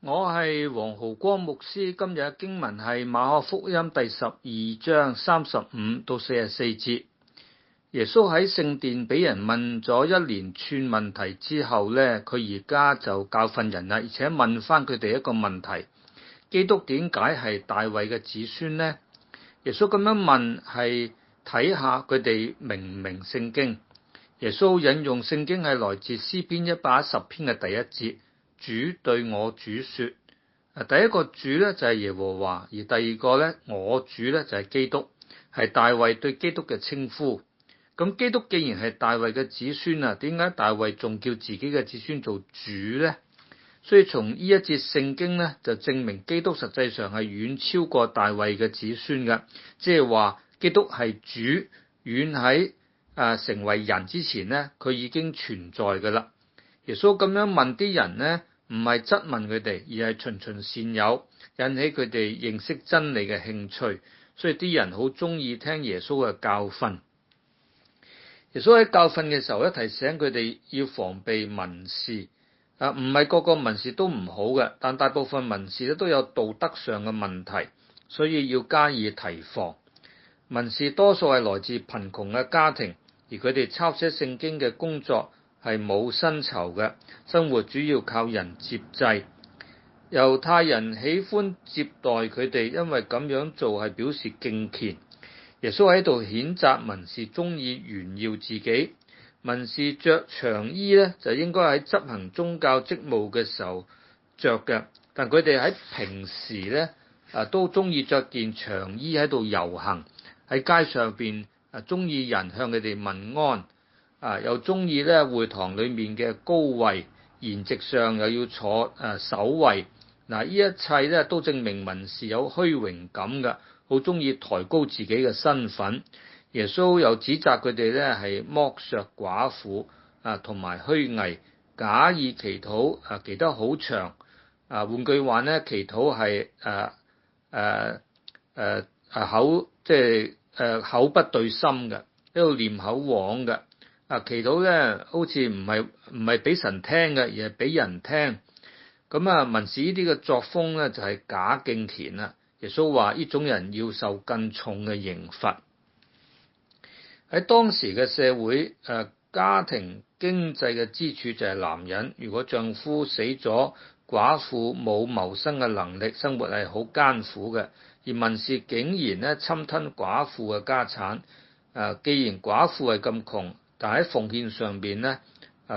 我係黃浩光牧師，今日嘅經文係馬可福音第12章35到44節。耶穌喺聖殿俾人問咗一連串問題之後呢，佢而家就教訓人啦，而且問翻佢哋一個問題：基督點解係大衛嘅子孫呢？耶穌咁樣問係睇下佢哋明唔明聖經。耶穌引用聖經係來自詩篇110篇嘅第一節。主對我主說，第一個主呢就係耶和華，而第二個呢，我主呢就係基督，係大衛對基督嘅稱呼。咁基督既然係大衛嘅子孫啊，點解大衛仲叫自己嘅子孫做主呢？所以從呢一節聖經呢，就證明基督實際上係遠超過大衛嘅子孫嘅，即係話基督係主，遠喺成為人之前呢，佢已經存在噶啦。耶穌咁樣問啲人呢，唔係質問佢哋，而係循循善誘，引起佢哋認識真理嘅興趣，所以啲人好中意聽耶穌嘅教訓。耶穌喺教訓嘅時候，提醒佢哋要防備文士，唔係個個文士都唔好嘅，但大部分文士都有道德上嘅問題，所以要加以提防。文士多數係來自貧窮嘅家庭，而佢哋抄寫聖經嘅工作係冇薪酬嘅，生活主要靠人接濟。猶太人喜歡接待佢哋，因為咁樣做係表示敬虔。耶穌喺度譴責文士中意炫耀自己。文士着長衣呢，就應該喺執行宗教職務嘅時候着嘅，但佢哋喺平時呢都中意着件長衣喺度遊行，喺街上邊中意人向佢哋問安。又中意咧會堂裏面嘅高位，筵席上又要坐首位。呢一切咧都證明文士有虛榮感嘅，好中意抬高自己嘅身份。耶穌又指責佢哋咧係剝削寡婦同埋虛偽，假意祈禱祈得好長。換句話咧，祈禱係口即係口不對心嘅，喺度念口簧嘅。祈禱咧，好似唔係俾神聽嘅，而係俾人聽。咁文士呢啲嘅作風咧，就係假敬虔啦。耶穌話呢種人要受更重嘅刑罰。喺當時嘅社會，家庭經濟嘅支柱就係男人。如果丈夫死咗，寡婦冇謀生嘅能力，生活係好艱苦嘅。而文士竟然咧侵吞寡婦嘅家產。既然寡婦係咁窮，但喺奉獻上邊咧，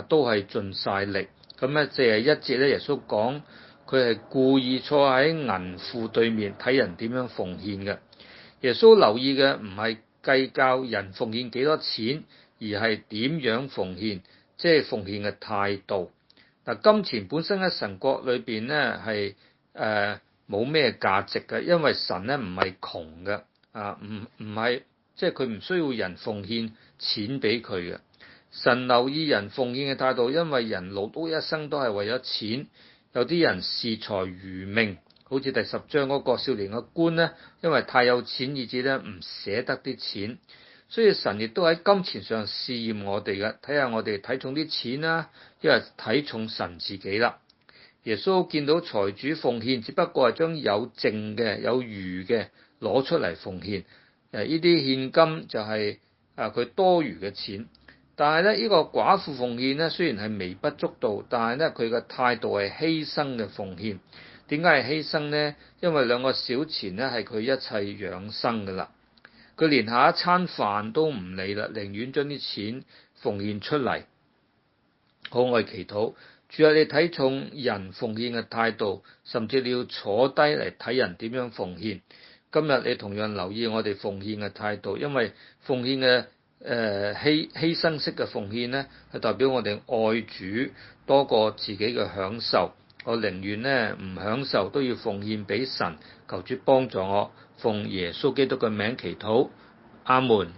都係盡晒力。咁咧41節咧，耶穌講佢係故意坐喺銀庫對面睇人點樣奉獻嘅。耶穌留意嘅唔係計較人奉獻幾多錢，而係點樣奉獻，即係奉獻嘅態度。金錢本身喺神國裏邊咧係冇咩價值嘅，因為神咧唔係窮嘅，唔係即係佢唔需要人奉獻錢俾佢嘅。神留意人奉獻嘅態度，因為人勞碌一生都係為咗錢。有啲人視財如命，好似第10章嗰個少年嘅官呢，因為太有錢以致咧唔捨得啲錢。所以神亦都喺金錢上試驗我哋嘅，睇下我哋睇重啲錢啦，因為睇重神自己啦。耶穌見到財主奉獻，只不過係將有剩嘅有餘嘅攞出嚟奉獻。呢啲獻金就係佢多餘嘅錢。但係咧，呢個寡婦奉獻咧，雖然係微不足道，但係咧佢嘅態度係犧牲嘅奉獻。點解係犧牲呢？因為2個小錢咧係佢一切養生噶啦，佢連下一餐飯都唔理啦，寧願將啲錢奉獻出嚟。好，我哋祈禱，主啊，你睇重人奉獻嘅態度，甚至你要坐低嚟睇人點樣奉獻。今日你同樣留意我哋奉獻嘅態度，因為奉獻嘅犧牲式嘅奉獻呢，係代表我哋愛主多過自己嘅享受。我寧願呢唔享受都要奉獻俾神，求主幫助我，奉耶穌基督嘅名祈禱，阿門。